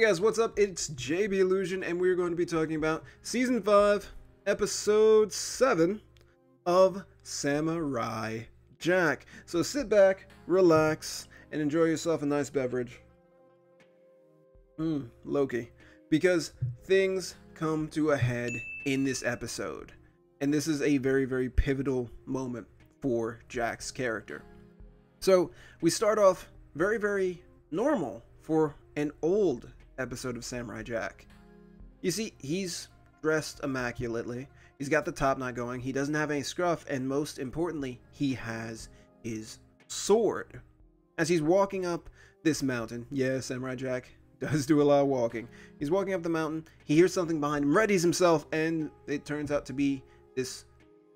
Hey guys, what's up? It's JB Illusion, and we're going to be talking about Season 5, Episode 7 of Samurai Jack. So sit back, relax, and enjoy yourself a nice beverage. Loki. Because things come to a head in this episode. And this is a very, very pivotal moment for Jack's character. So we start off very, very normal for an old episode of Samurai Jack. You see, he's dressed immaculately, he's got the top knot going, he doesn't have any scruff, and most importantly, he has his sword. As he's walking up this mountain, yeah, Samurai Jack does do a lot of walking, he's walking up the mountain, he hears something behind him, readies himself, and it turns out to be this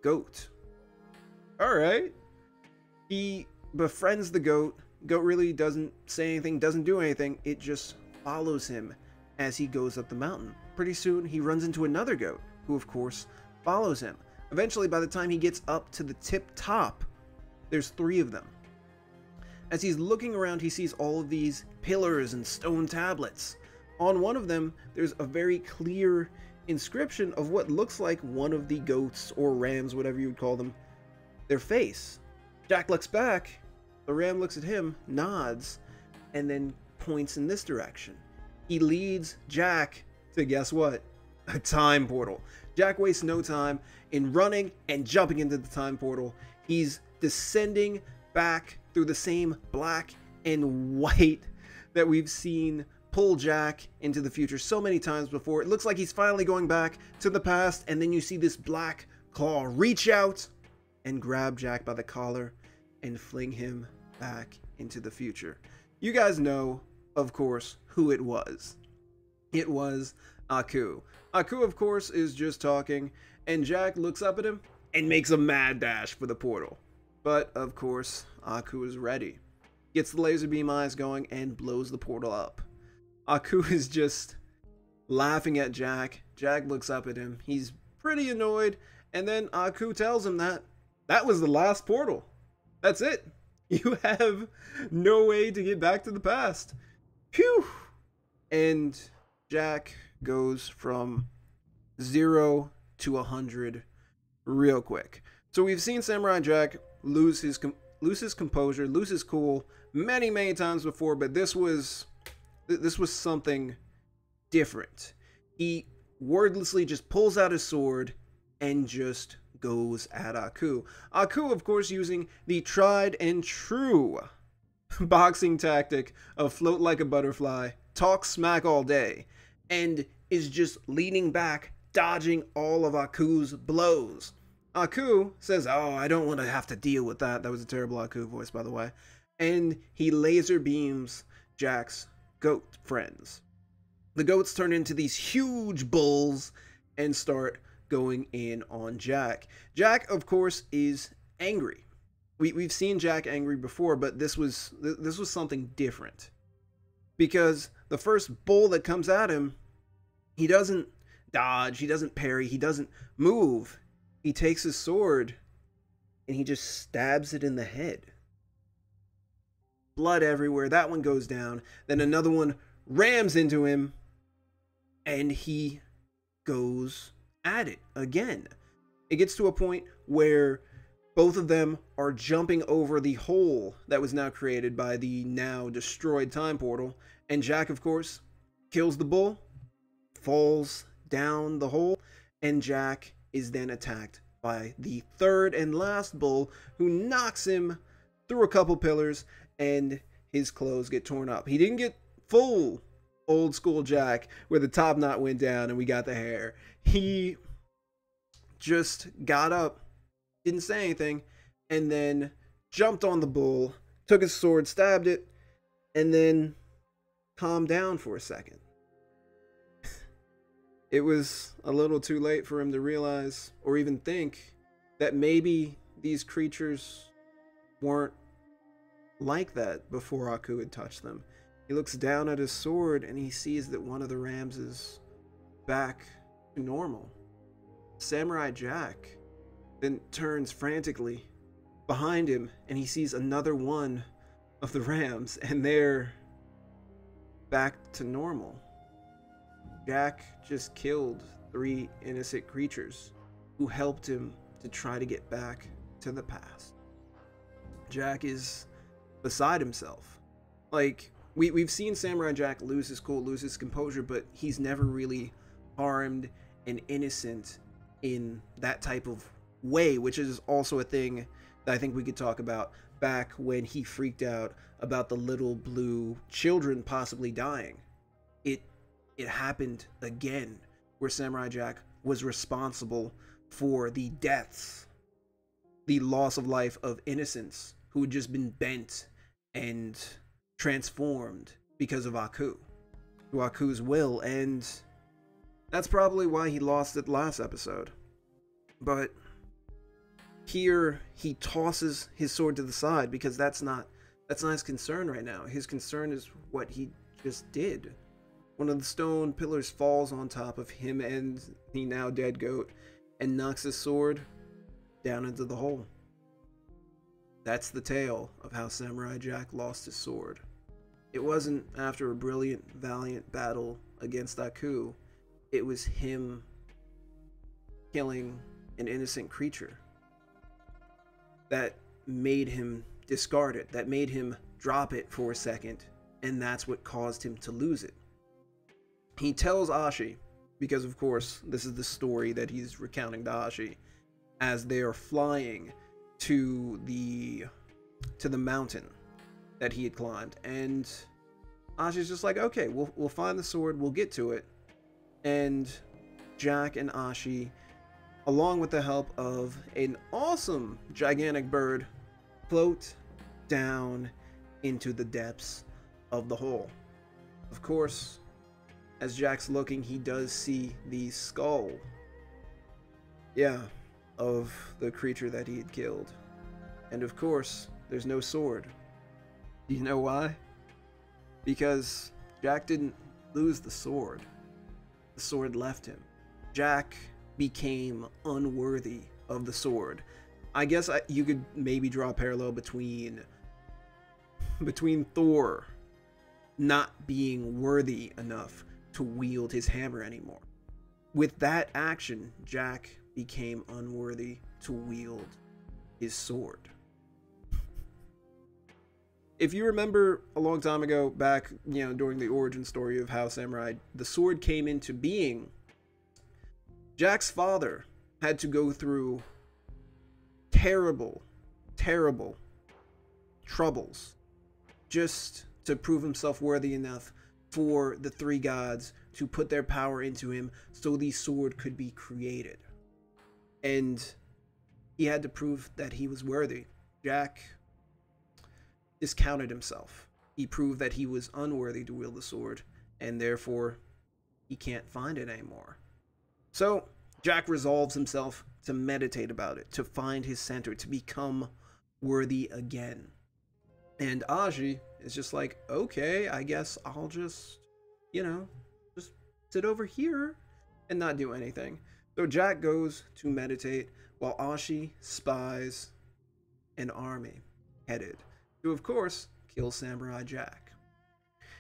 goat. Alright. He befriends the goat. Goat really doesn't say anything, doesn't do anything, it just follows him as he goes up the mountain. Pretty soon he runs into another goat, who of course follows him. Eventually, by the time he gets up to the tip top, there's 3 of them. As he's looking around, he sees all of these pillars and stone tablets. On one of them, there's a very clear inscription of what looks like one of the goats or rams, whatever you would call them, their face. Jack looks back, the ram looks at him, nods, and then points in this direction. He leads Jack to, guess what? A time portal. Jack wastes no time in running and jumping into the time portal. He's descending back through the same black and white that we've seen pull Jack into the future so many times before. It looks like he's finally going back to the past, and then you see this black claw reach out and grab Jack by the collar and fling him back into the future. You guys know, of course, who it was. It was Aku. Aku, of course, is just talking, and Jack looks up at him and makes a mad dash for the portal. But, of course, Aku is ready. Gets the laser beam eyes going and blows the portal up. Aku is just laughing at Jack. Jack looks up at him. He's pretty annoyed, and then Aku tells him that was the last portal. That's it. You have no way to get back to the past. Phew! And Jack goes from 0 to 100 real quick. So we've seen Samurai Jack lose his composure, lose his cool many times before, but this was something different. He wordlessly just pulls out his sword and just goes at Aku. Aku, of course, using the tried and true boxing tactic of float like a butterfly, talk smack all day, and is just leaning back, dodging all of Aku's blows. Aku says, "Oh, I don't want to have to deal with that." That was a terrible Aku voice, by the way. And he laser beams Jack's goat friends. The goats turn into these huge bulls and start going in on Jack. Jack, of course, is angry. We've seen Jack angry before, but this was something different. Because the first bull that comes at him, he doesn't dodge, he doesn't parry, he doesn't move. He takes his sword and he just stabs it in the head. Blood everywhere. That one goes down. Then another one rams into him and he goes at it again. It gets to a point where both of them are jumping over the hole that was now created by the now destroyed time portal, and Jack, of course, kills the bull, falls down the hole, and Jack is then attacked by the third and last bull, who knocks him through a couple pillars and his clothes get torn up. He didn't get full old school Jack where the top knot went down and we got the hair. He just got up, didn't say anything, and then jumped on the bull, took his sword, stabbed it, and then calmed down for a second. It was a little too late for him to realize or even think that maybe these creatures weren't like that before Aku had touched them. He looks down at his sword and he sees that one of the rams is back to normal. Samurai Jack then turns frantically behind him and he sees another one of the rams and they're back to normal. Jack just killed 3 innocent creatures who helped him to try to get back to the past. Jack is beside himself. Like, we've seen Samurai Jack lose his cool, lose his composure, but he's never really harmed an innocent in that type of way, which is also a thing that I think we could talk about back when he freaked out about the little blue children possibly dying. It happened again, where Samurai Jack was responsible for the deaths, the loss of life of innocents who had just been bent and transformed because of Aku's will, and that's probably why he lost it last episode. But here he tosses his sword to the side because that's not his concern right now. His concern is what he just did. One of the stone pillars falls on top of him and the now dead goat and knocks his sword down into the hole. That's the tale of how Samurai Jack lost his sword. It wasn't after a brilliant, valiant battle against Aku. It was him killing an innocent creature that made him discard it, that made him drop it for a second, and that's what caused him to lose it. He tells Ashi, because of course this is the story that he's recounting to Ashi, as they are flying to the mountain that he had climbed, and Ashi's just like, okay, we'll find the sword, we'll get to it. And Jack and Ashi, along with the help of an awesome gigantic bird, float down into the depths of the hole. Of course, as Jack's looking, he does see the skull, of the creature that he had killed. And of course, there's no sword. Do you know why? Because Jack didn't lose the sword. The sword left him. Jack became unworthy of the sword. I guess you could maybe draw a parallel between Thor not being worthy enough to wield his hammer anymore. With that action, Jack became unworthy to wield his sword. If you remember a long time ago, back, during the origin story of how the sword came into being, Jack's father had to go through terrible, terrible troubles just to prove himself worthy enough for the 3 gods to put their power into him so the sword could be created. And he had to prove that he was worthy. Jack discounted himself. He proved that he was unworthy to wield the sword, and therefore he can't find it anymore. So Jack resolves himself to meditate about it, to find his center, to become worthy again. And Aji is just like, okay, I guess I'll just sit over here and not do anything. So Jack goes to meditate while Ashi spies an army headed to, of course, kill Samurai Jack.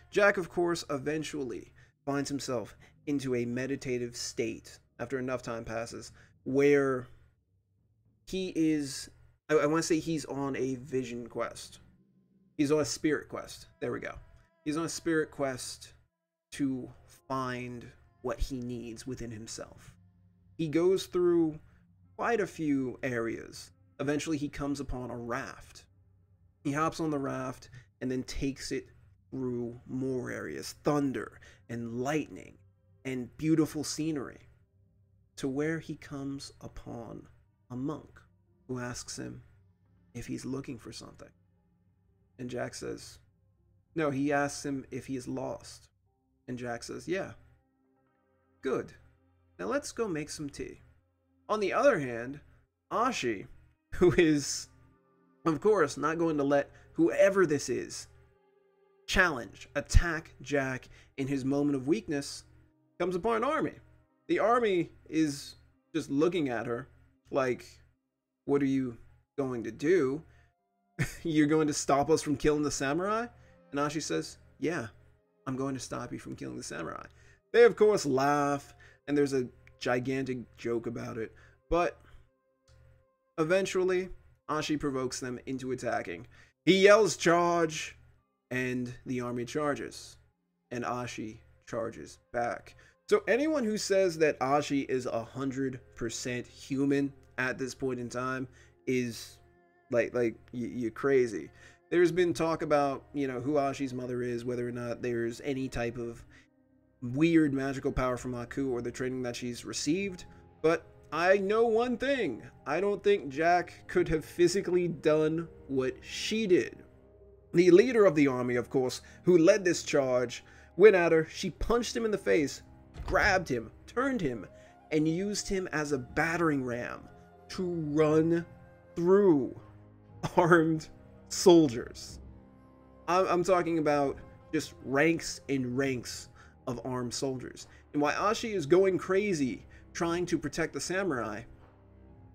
Jack, of course, eventually finds himself into a meditative state after enough time passes, where he is, I want to say he's on a vision quest. He's on a spirit quest. There we go. He's on a spirit quest to find what he needs within himself. He goes through quite a few areas. Eventually, he comes upon a raft. He hops on the raft and then takes it through more areas, thunder and lightning and beautiful scenery, to where he comes upon a monk who asks him if he's looking for something. And Jack says, no, he asks him if he is lost. And Jack says, yeah. Good. Now let's go make some tea. On the other hand, Ashi, who is, of course, not going to let whoever this is attack Jack in his moment of weakness, comes upon an army. The army is just looking at her like, what are you going to do? You're going to stop us from killing the samurai? And Ashi says, yeah, I'm going to stop you from killing the samurai. They, of course, laugh, and there's a gigantic joke about it. But eventually, Ashi provokes them into attacking. He yells, "Charge!" and the army charges. And Ashi charges back. So anyone who says that Ashi is 100% human at this point in time is you're crazy. There's been talk about, who Ashi's mother is, whether or not there's any type of weird magical power from Aku or the training that she's received. But I know one thing. I don't think Jack could have physically done what she did. The leader of the army, of course, who led this charge, went at her. She punched him in the face, grabbed him, turned him, and used him as a battering ram to run through armed soldiers. I'm talking about just ranks and ranks of armed soldiers. And while Ashi is going crazy trying to protect the samurai,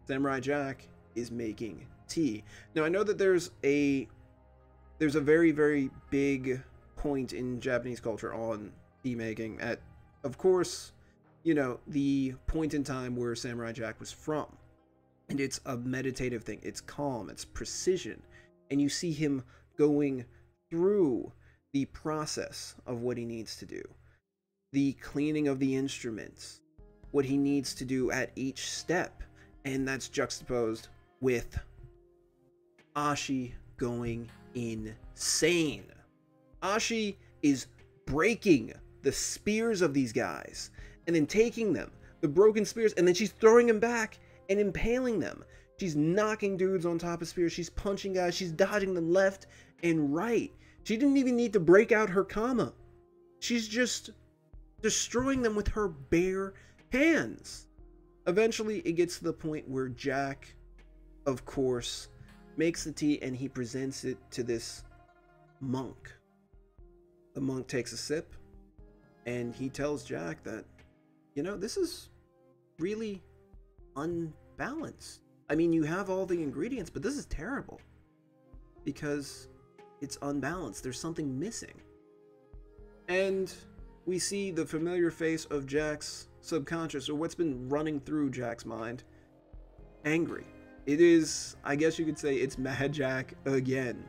Samurai Jack is making tea. Now I know that there's a very, very big point in Japanese culture on tea making at, of course, the point in time where Samurai Jack was from. And it's a meditative thing. It's calm, it's precision. And you see him going through the process of what he needs to do. The cleaning of the instruments, what he needs to do at each step. And that's juxtaposed with Ashi going insane. Ashi is breaking the spears of these guys and then taking them, the broken spears, and then she's throwing them back and impaling them. She's knocking dudes on top of spears. She's punching guys. She's dodging them left and right. She didn't even need to break out her kama. She's just destroying them with her bare hands. Eventually, it gets to the point where Jack, of course, makes the tea and he presents it to this monk. The monk takes a sip and he tells Jack that, this is really unbalanced. I mean, you have all the ingredients, but this is terrible because it's unbalanced. There's something missing. And we see the familiar face of Jack's subconscious, or what's been running through Jack's mind. Angry. It is, I guess you could say, it's Mad Jack again.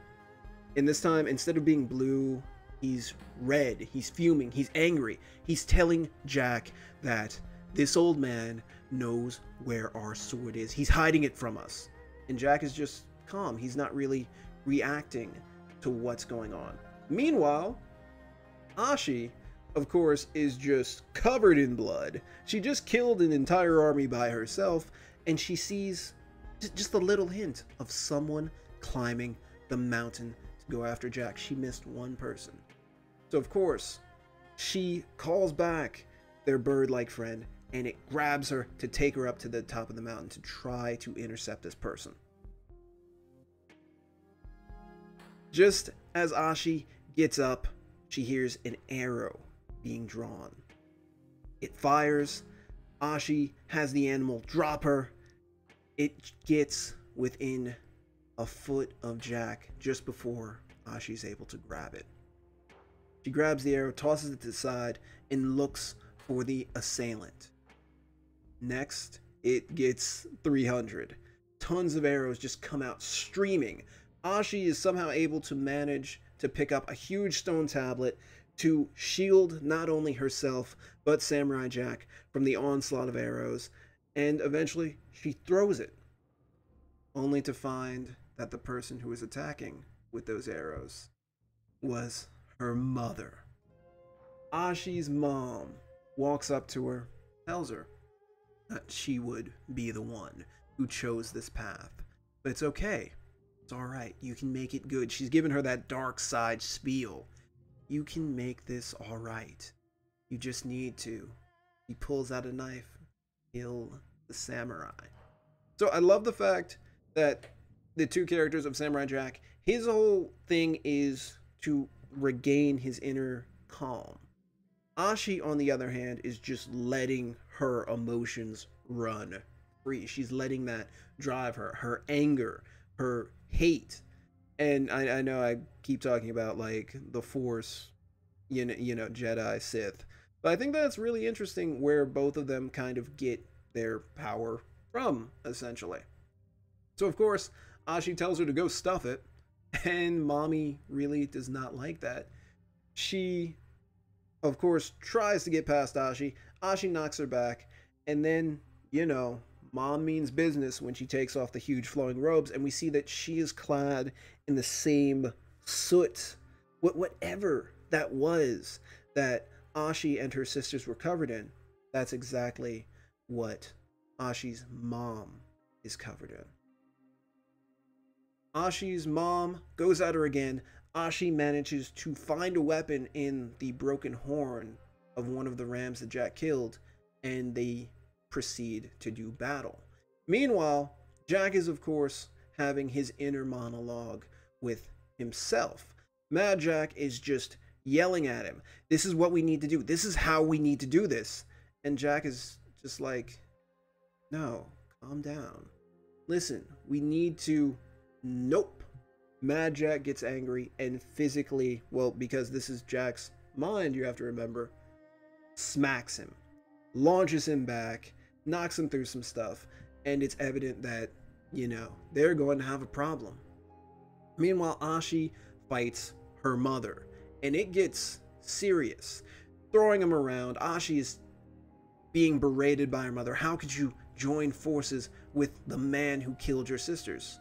And this time, instead of being blue, he's red. He's fuming. He's angry. He's telling Jack that this old man knows where our sword is. He's hiding it from us. And Jack is just calm. He's not really reacting to what's going on. Meanwhile, Ashi, of course, is just covered in blood. She just killed an entire army by herself, and she sees just a little hint of someone climbing the mountain to go after Jack. She missed one person. So, of course, she calls back their bird-like friend, and it grabs her to take her up to the top of the mountain to try to intercept this person. Just as Ashi gets up, she hears an arrow being drawn. It fires. Ashi has the animal drop her. It gets within a foot of Jack just before Ashi's able to grab it. She grabs the arrow, tosses it to the side, and looks for the assailant. Next, it gets 300. Tons of arrows just come out streaming. Ashi is somehow able to manage to pick up a huge stone tablet to shield not only herself, but Samurai Jack from the onslaught of arrows, and eventually she throws it, only to find that the person who was attacking with those arrows was her mother. Ashi's mom walks up to her, tells her that she would be the one who chose this path. But it's okay. It's alright. You can make it good. She's given her that dark side spiel. You can make this alright. You just need to. He pulls out a knife, kill the samurai. So I love the fact that the two characters of Samurai Jack, his whole thing is to regain his inner calm. Ashi, on the other hand, is just letting her emotions run free. She's letting that drive her. Her anger, her hate. And I know I keep talking about, like, the Force, you know, Jedi, Sith. But I think that's really interesting where both of them kind of get their power from, essentially. So, of course, Ashi tells her to go stuff it, and Mommy really does not like that. She, of course, tries to get past Ashi. Ashi knocks her back, and then, Mom means business when she takes off the huge flowing robes, and we see that she is clad in the same soot, whatever that was that Ashi and her sisters were covered in. That's exactly what Ashi's mom is covered in. Ashi's mom goes at her again. Ashi manages to find a weapon in the broken horn of one of the rams that Jack killed, and they proceed to do battle. Meanwhile, Jack is, of course, having his inner monologue with himself. Mad Jack is just yelling at him. This is what we need to do. This is how we need to do this. And Jack is just like, no, calm down. Listen, we need to... Nope. Mad Jack gets angry and physically, well, because this is Jack's mind, you have to remember, smacks him, launches him back, knocks him through some stuff, and it's evident that, they're going to have a problem. Meanwhile, Ashi fights her mother, and it gets serious. Throwing him around, Ashi is being berated by her mother. How could you join forces with the man who killed your sisters?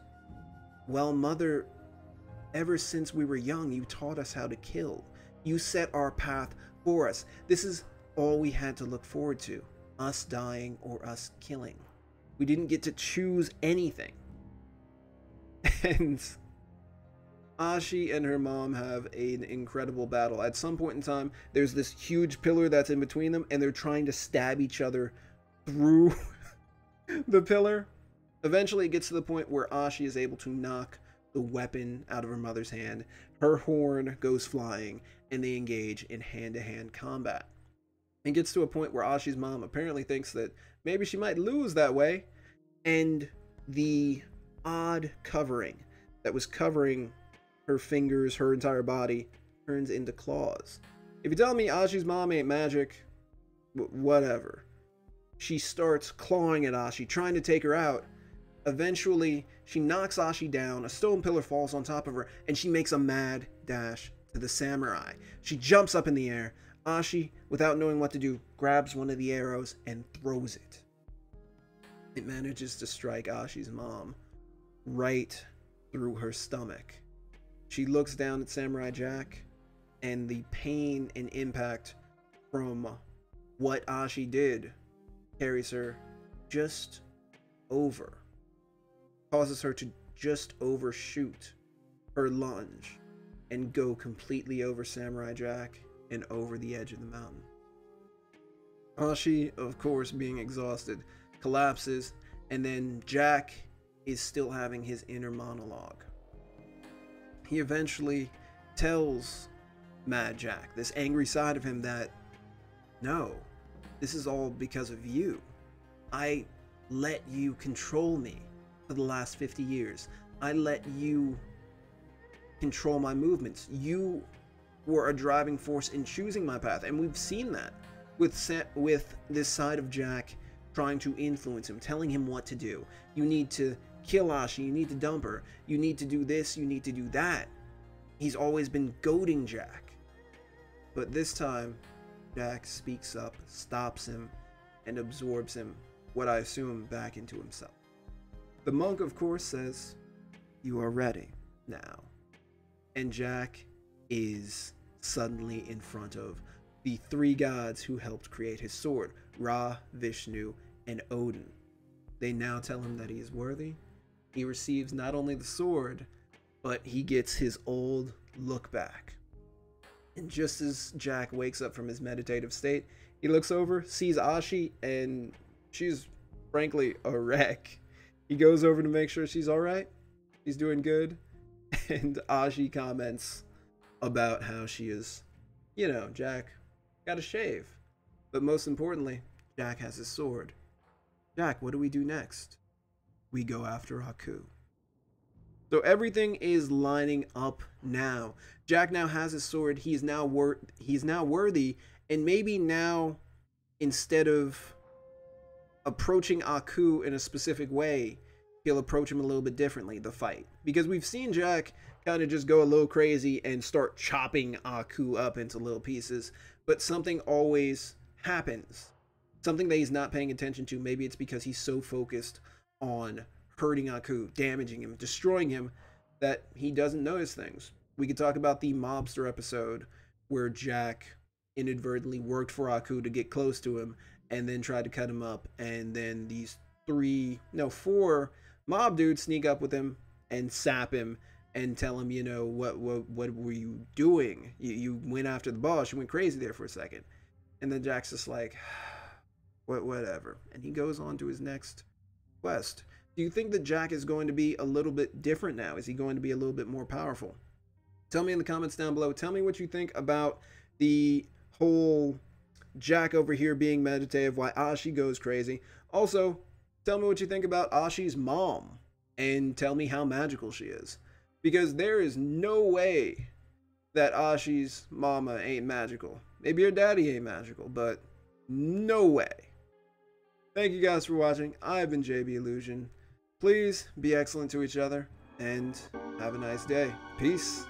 Well, mother, ever since we were young, you taught us how to kill. You set our path for us. This is all we had to look forward to. Us dying or us killing. We didn't get to choose anything. And Ashi and her mom have an incredible battle. At some point in time, there's this huge pillar that's in between them, and they're trying to stab each other through the pillar. Eventually, it gets to the point where Ashi is able to knock the weapon out of her mother's hand. Her horn goes flying, and they engage in hand-to-hand combat. It gets to a point where Ashi's mom apparently thinks that maybe she might lose that way, and the odd covering that was covering her fingers, her entire body, turns into claws. If you tell me Ashi's mom ain't magic, whatever. She starts clawing at Ashi, trying to take her out. Eventually, she knocks Ashi down, a stone pillar falls on top of her, and she makes a mad dash to the samurai. She jumps up in the air. Ashi, without knowing what to do, grabs one of the arrows and throws it. It manages to strike Ashi's mom right through her stomach. She looks down at Samurai Jack, and the pain and impact from what Ashi did carries her just over. Causes her to just overshoot her lunge and go completely over Samurai Jack and over the edge of the mountain. Ashi, of course, being exhausted, collapses, and then Jack is still having his inner monologue. He eventually tells Mad Jack, this angry side of him, that no, this is all because of you. I let you control me for the last 50 years. I let you control my movements. You were a driving force in choosing my path, and we've seen that with this side of Jack trying to influence him, telling him what to do. You need to kill Ashi, you need to dump her, you need to do this, you need to do that. He's always been goading Jack. But this time, Jack speaks up, stops him, and absorbs him, what I assume, back into himself. The monk, of course, says, "You are ready now." And Jack is suddenly in front of the three gods who helped create his sword, Ra, Vishnu, and Odin. They now tell him that he is worthy. He receives not only the sword, but he gets his old look back. And just as Jack wakes up from his meditative state, he looks over, sees Ashi, and she's frankly a wreck. He goes over to make sure she's alright. She's doing good. And Ashi comments about how she is, Jack got a shave. But most importantly, Jack has his sword. Jack, what do we do next? We go after Haku. So everything is lining up now. Jack now has his sword. He's now worthy, And maybe now, instead of approaching Aku in a specific way, he'll approach him a little bit differently, the fight. Because we've seen Jack kind of just go a little crazy and start chopping Aku up into little pieces, but something always happens. Something that he's not paying attention to. Maybe it's because he's so focused on hurting Aku, damaging him, destroying him, that he doesn't notice things. We could talk about the mobster episode where Jack inadvertently worked for Aku to get close to him and then tried to cut him up, and then these four mob dudes sneak up with him and sap him and tell him, you know, what were you doing? You went after the boss, you went crazy there for a second. And then Jack's just like, whatever. And he goes on to his next quest. Do you think that Jack is going to be a little bit different now? Is he going to be a little bit more powerful? Tell me in the comments down below. Tell me what you think about the whole Jack over here being meditative, why Ashi goes crazy. Also, tell me what you think about Ashi's mom, and tell me how magical she is. Because there is no way that Ashi's mama ain't magical. Maybe her daddy ain't magical, but no way. Thank you guys for watching. I've been JB Illusion. Please be excellent to each other, and have a nice day. Peace.